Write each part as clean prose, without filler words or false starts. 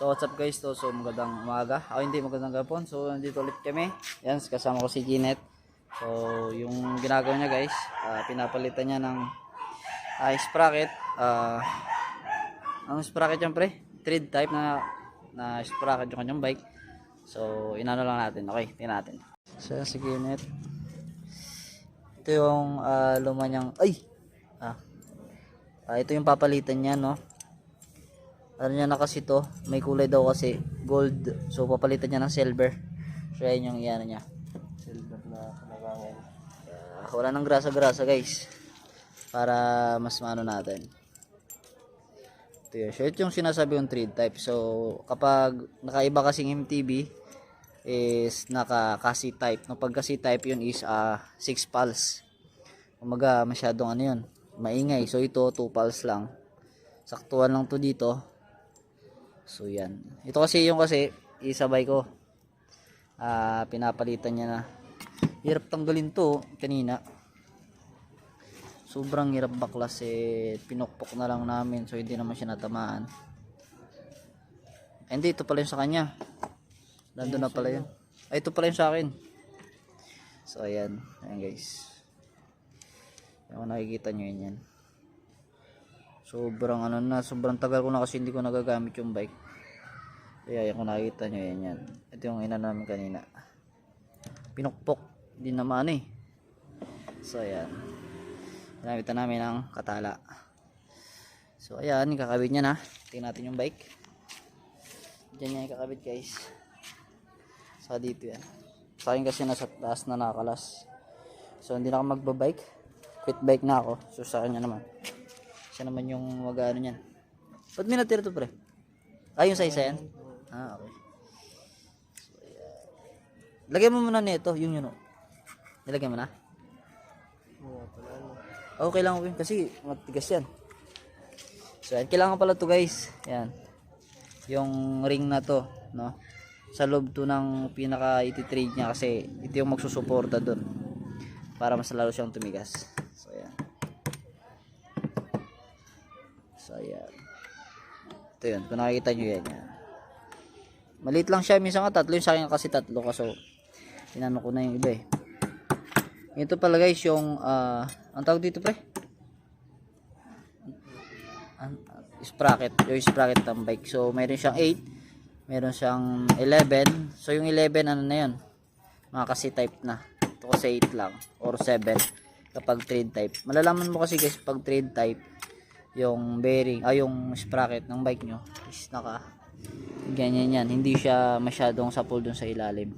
So what's up guys, so magandang umaga, hindi magandang gapon. So nandito ulit kami, yan, kasama ko si Kinet. So yung ginagawa niya guys, pinapalitan niya ng sprocket. Ang sprocket yung thread type na sprocket yung kanyang bike. So inano lang natin, okay, tingnan natin. So si Kinet, ito yung luma niyang, ito yung papalitan niya, no. Ano niya na kasi to, may kulay daw kasi gold, so papalitan niya ng silver. So yan yung iano niya, silver na kalawangan. Wala nang grasa guys, para mas maano natin. Ito yun, so ito yung sinasabi yung thread type. So kapag nakaiba kasing MTB is naka kasi type, no, pag kasi type yun is 6 pulse, umaga masyadong ano yun, maingay. So ito 2 pulse lang, saktuhan lang to dito. So yan, ito kasi yung isabay ko, pinapalitan niya na. Hirap tanggalin to kanina, sobrang hirap baklas, pinukpok na lang namin, so hindi naman siya natamaan. Hindi, ito pala yung sa kanya, nandun na pala yun, ito pala yung sa akin. So ayan guys, yung nakikita nyo yan. Sobrang sobrang tagal ko na kasi hindi ko nagagamit yung bike. Kaya yung nakikita nyo yan. Ito yung ina namin kanina, pinukpok din naman So ayan, ginamitan namin ng katala. So ayan, kakabit niya na. Tingnan natin yung bike. Diyan niya ikakabit guys, sa dito yan. Sa akin kasi nasa taas na nakalas, so hindi na ako magbabike, quit bike na ako. So sa kanya naman, siya naman yung mag-ano niyan. Ba't may natira to pre? Yung sa isa yan? Okay. So ayan, lagyan mo muna nito, yung yun. Nilagyan mo na? Okay lang okay, kasi matigas yan. So ayan, kailangan pala to guys, yan, yung ring na to, no, sa loob to ng pinaka iti-trade niya, kasi ito yung magsusuporta dun para mas lalo siyang tumigas. So ayan. So ayan, ito yun, kung nakikita nyo yan. Maliit lang siya, minsan nga tatlo, yung sa akin kasi tatlo, kaso tinano ko na yung iba Ito pala guys yung ang tawag dito pre, sprocket, yung sprocket ng bike. So meron siyang 8, meron siyang 11. So yung 11 ano na yun, mga kasi type na. Ito kasi 8 lang or 7 kapag trade type. Malalaman mo kasi guys pag trade type, yung bearing, yung sprocket ng bike nyo is naka ganyan yan, hindi siya masyadong sapol dun sa ilalim.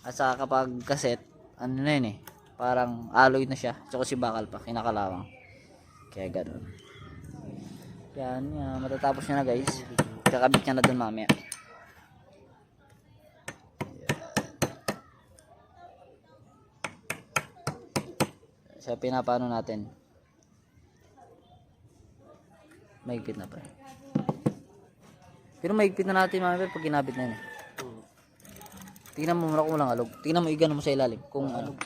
At saka kapag cassette, ano na yun parang alloy na siya, so kasi bakal pa, kinakalawang, kaya ganun. Yan, matatapos niya na guys, kakabit niya na dun mamaya. So pinapano natin, mahigpit na pa pero mahigpit na natin mamaya pag kinabit na yun. Tingnan mo muna kung walang alog, tingnan mo, igano mo sa ilalim kung alog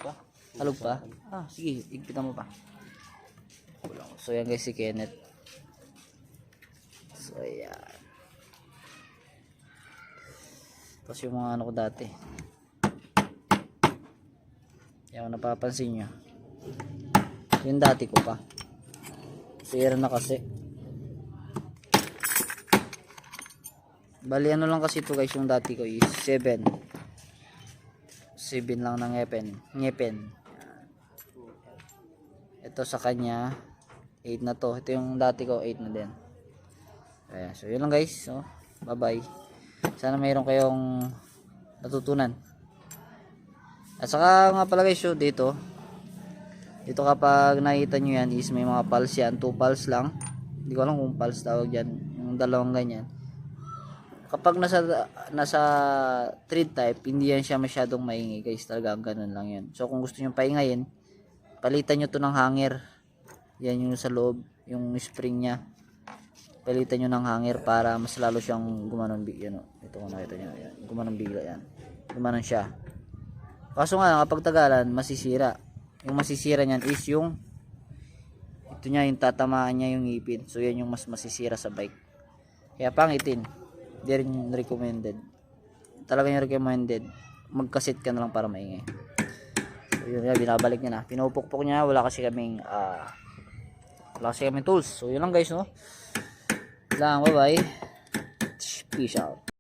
pa. Sige, higpitan mo pa. So yan guys si Kenneth. So ayan, tapos yung mga ko dati, yung napapansin nyo, yung dati ko pa sira na kasi. Bali ano lang kasi ito guys, yung dati ko is 7 lang ng ngepen. Ito sa kanya 8 na to, ito yung dati ko 8 na din. Ayan, so yun lang guys. So bye bye, sana mayroon kayong natutunan. At saka nga pala guys, so dito kapag nakita nyo yan is may mga pulse yan, 2 pulse lang, hindi ko alam kung pulse tawag yan, yung dalawang ganyan. Kapag nasa thread type, hindi yan siya masyadong maingay guys, talagang ganun lang yan. So kung gusto nyo paingayin, palitan nyo to ng hanger, yan yung sa loob, yung spring nya, palitan nyo ng hanger para mas lalo siyang gumanon bigla. Ito kung nakita nyo, yan, gumanon bigla yan, gumanon siya. Kaso nga kapag tagalan masisira, yung masisira nyan is yung ito nya, yung tatamaan nya yung ngipin. So yan yung mas masisira sa bike, kaya pangitin. Di rin recommended. Talaga yung recommended, magkasit ka na lang para maingay. So yun, binabalik niya na. Pinupukpok niya, wala kasi kaming tools. So yun lang guys, no? Lang, bye bye. Peace out.